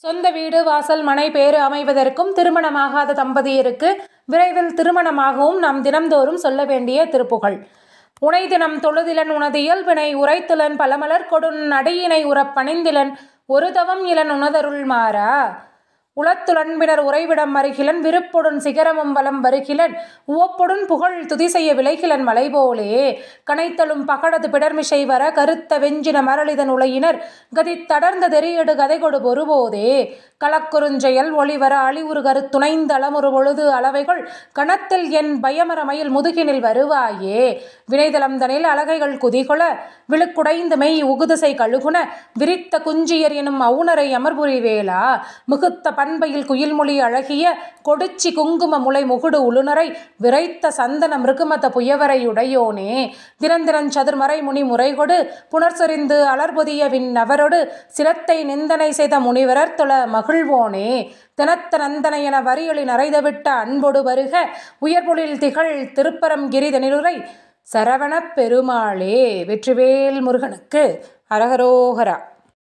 சொந்த வீடு வாசல் மனை பேறு அமைவதற்கும் திருமணமாகாத தம்பதியருக்கு விரைவில் திருமணமாகவும் நாம் தினம்தோறும் சொல்ல வேண்டிய திருப்புகழ். உனை தினம் தொழுதிலன் உனது இயல்பினை உரைத்திலன் பலமலர் கொடுன் அடியினை உறப்பணிந்திலன் ஒரு தவம் இலன் உனதருள் மாறா உளத்துளன்பினர் உறைவிடம் மறுகிலன் விருப்பொடுன் சிகரமும் வலம் வருகிலன் உவப்பொடுன் புகழ் துதி செய்ய விளைகிலன் மலைபோலே கனைத்தலும் பகடது பிடர்மிசை வர கருத்த வெஞ்சின மரளிதன் உலையினர் கதித்தடர்ந்த தெரியடு கதைகொடு பொறுபோதே களக்குறுஞ்செயல் ஒளிவர அழிவுறு கருத்துணைந்த அளமுறு பொழுது அளவைகள் கணத்தில் என் பயமர மயில் முதுகினில் வருவாயே வினைதளம்தனில் அலகைகள் குதிகொள விழுக்குடைந்து மெய் உகுதிசை கழுகுன விரித்த குஞ்சியர் எனும் அவுணரை அமர்புரி வேளா மிகுத்த பண்பையில் குயில்மொழி அழகிய கொடுச்சி குங்கும முளை முகுடு உளுநரை விரைத்த சந்தன மிருகுமத புயவரை உடையோனே திறந்திரன் சதுர்மறை முனி முறைகொடு புனர்சொரிந்து அலர்பொதிய விண் நவரொடு சிரத்தை நிந்தனை செய்த முனிவரர் தொழ மகிழ்வோனே தினத்த நந்தனை என வரியொளி நரைதவிட்ட அன்பொடு வருக உயர்பொழில் திகழ் திருப்பரம் கிரிதனிலுரை சரவணப் பெருமாளே. வெற்றிவேல் முருகனுக்கு அரகரோகரா.